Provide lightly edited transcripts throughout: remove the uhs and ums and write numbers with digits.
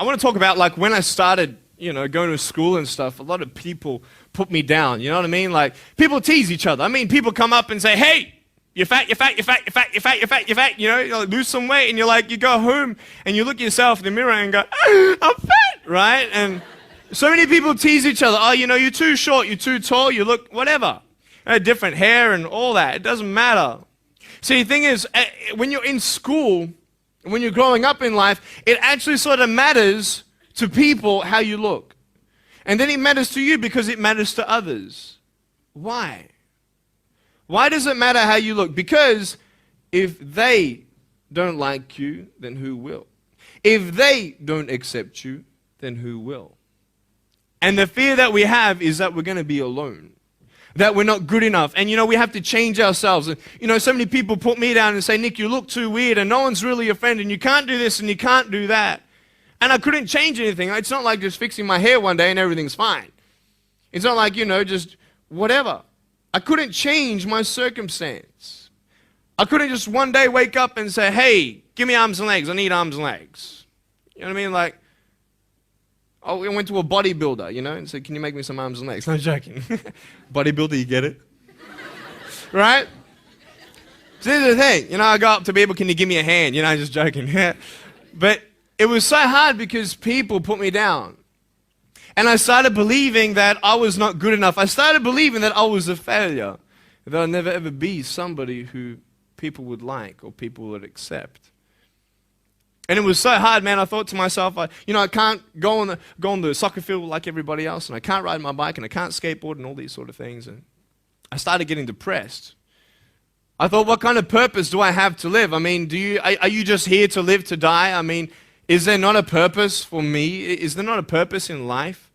I want to talk about like when I started, going to school and stuff. A lot of people put me down. You know what I mean? Like people tease each other. I mean, people come up and say, "Hey, you're fat, you're fat, you're fat, you're fat, you're fat, you're fat, you're fat." You like, lose some weight, and you go home and you look at yourself in the mirror and go, "I'm fat," right? And so many people tease each other. Oh, you're too short, you're too tall, you look whatever. Different hair and all that. It doesn't matter. See, the thing is, when you're in school, when you're growing up in life, it actually sort of matters to people how you look. And then it matters to you because it matters to others. Why? Why does it matter how you look? Because if they don't like you, then who will? If they don't accept you, then who will? And the fear that we have is that we're going to be alone. That we're not good enough. And we have to change ourselves. And so many people put me down and say, "Nick, you look too weird and no one's really your friend and you can't do this and you can't do that." And I couldn't change anything. It's not like just fixing my hair one day and everything's fine. It's not like, just whatever. I couldn't change my circumstance. I couldn't just one day wake up and say, "Hey, give me arms and legs. I need arms and legs." You know what I mean? Like, I went to a bodybuilder, and said, "Can you make me some arms and legs?" No joking. Bodybuilder, you get it? Right? So this is the thing. I go up to people, "Can you give me a hand?" Just joking. But it was so hard because people put me down. And I started believing that I was not good enough. I started believing that I was a failure. That I'd never ever be somebody who people would like or people would accept. And it was so hard, man. I thought to myself, I can't go on the soccer field like everybody else, and I can't ride my bike, and I can't skateboard, and all these sort of things. And I started getting depressed. I thought, what kind of purpose do I have to live? I mean, are you just here to live to die? I mean, is there not a purpose for me? Is there not a purpose in life?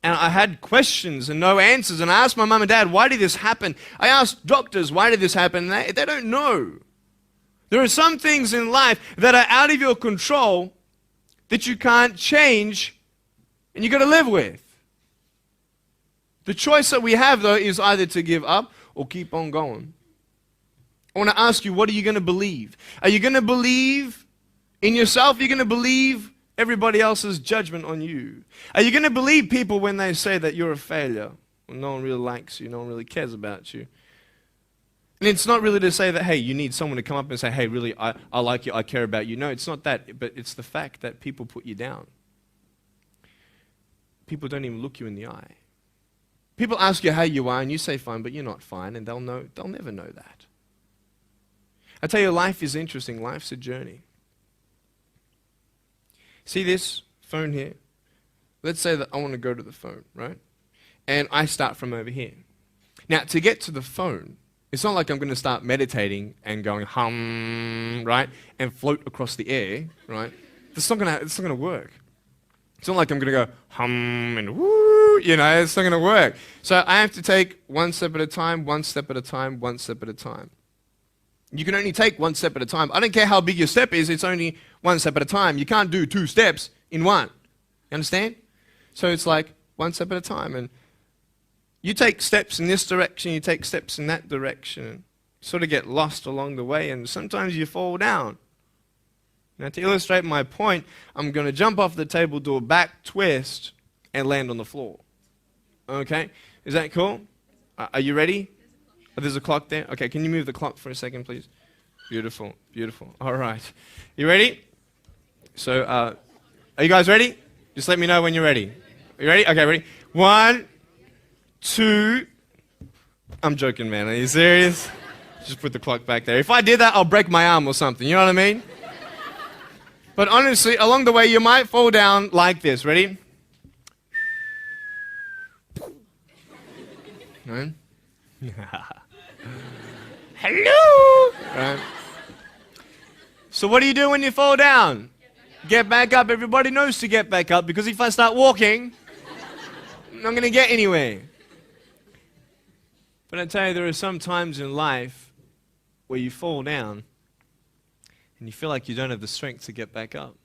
And I had questions and no answers. And I asked my mum and dad, "Why did this happen?" I asked doctors, "Why did this happen?" And they don't know. There are some things in life that are out of your control that you can't change and you got to live with. The choice that we have, though, is either to give up or keep on going. I want to ask you, what are you going to believe? Are you going to believe in yourself? Are you going to believe everybody else's judgment on you? Are you going to believe people when they say that you're a failure? Well, no one really likes you, no one really cares about you. And it's not really to say that, hey, you need someone to come up and say, "Hey, really, I like you, I care about you." No, it's not that, but it's the fact that people put you down. People don't even look you in the eye. People ask you how you are, and you say fine, but you're not fine, and they'll never know that. I tell you, life is interesting. Life's a journey. See this phone here? Let's say that I want to go to the phone, right? And I start from over here. Now, to get to the phone, it's not like I'm going to start meditating and going hum, right, and float across the air, right? It's not going to work. It's not like I'm going to go hum and woo, it's not going to work. So I have to take one step at a time, one step at a time, one step at a time. You can only take one step at a time. I don't care how big your step is, it's only one step at a time. You can't do 2 steps in one. You understand? So it's like one step at a time. And you take steps in this direction, you take steps in that direction, and sort of get lost along the way, and sometimes you fall down. Now, to illustrate my point, I'm going to jump off the table, do a back twist, and land on the floor. Okay? Is that cool? Are you ready? Oh, there's a clock there? Okay, can you move the clock for a second, please? Beautiful, beautiful. All right. You ready? So, are you guys ready? Just let me know when you're ready. Are you ready? Okay, ready? 1, 2, I'm joking, man. Are you serious? Just put the clock back there. If I did that, I'll break my arm or something. You know what I mean? But honestly, along the way, you might fall down like this. Ready? Right? Hello! Right? So what do you do when you fall down? Get back up. Everybody knows to get back up, because if I start walking, I'm not going to get anywhere. But I tell you, there are some times in life where you fall down and you feel like you don't have the strength to get back up.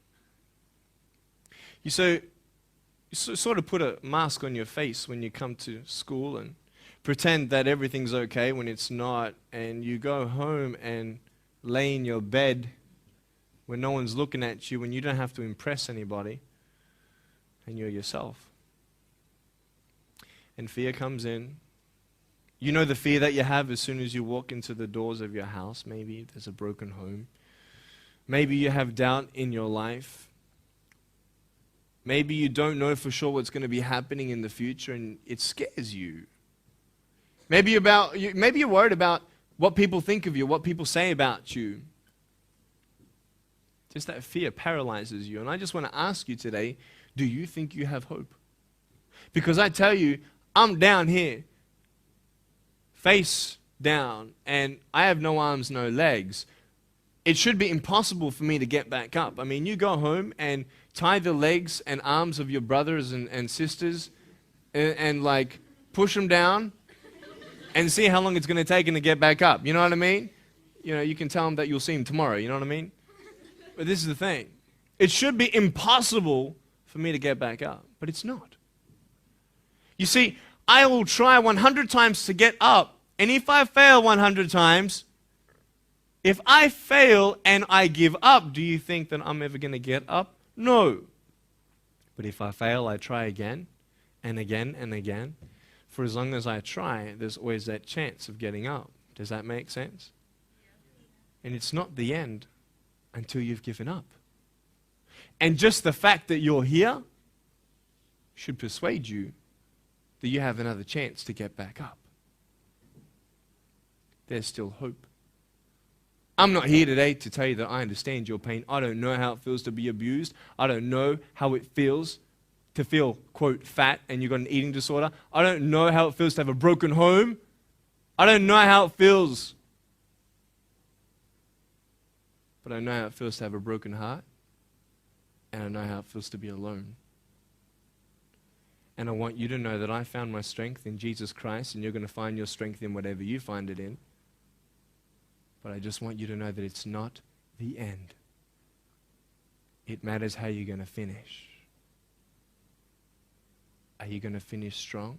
You sort of put a mask on your face when you come to school and pretend that everything's okay when it's not, and you go home and lay in your bed when no one's looking at you, when you don't have to impress anybody, and you're yourself. And fear comes in. You know the fear that you have as soon as you walk into the doors of your house. Maybe there's a broken home. Maybe you have doubt in your life. Maybe you don't know for sure what's going to be happening in the future, and it scares you. Maybe you're worried about what people think of you, what people say about you. Just that fear paralyzes you. And I just want to ask you today, do you think you have hope? Because I tell you, I'm down here, face down, and I have no arms, no legs. It should be impossible for me to get back up. I mean, you go home and tie the legs and arms of your brothers and sisters and like push them down and see how long it's going to take them to get back up. You know what I mean? You know, you can tell them that you'll see them tomorrow. You know what I mean? But this is the thing. It should be impossible for me to get back up, but it's not. You see, I will try 100 times to get up, and if I fail 100 times, if I fail and I give up, do you think that I'm ever going to get up? No. But if I fail, I try again and again and again. For as long as I try, there's always that chance of getting up. Does that make sense? And it's not the end until you've given up. And just the fact that you're here should persuade you that you have another chance to get back up. There's still hope. I'm not here today to tell you that I understand your pain. I don't know how it feels to be abused. I don't know how it feels to feel, quote, fat and you've got an eating disorder. I don't know how it feels to have a broken home. I don't know how it feels. But I know how it feels to have a broken heart. And I know how it feels to be alone. And I want you to know that I found my strength in Jesus Christ, and you're going to find your strength in whatever you find it in. But I just want you to know that it's not the end. It matters how you're going to finish. Are you going to finish strong?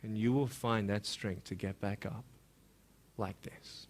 And you will find that strength to get back up like this.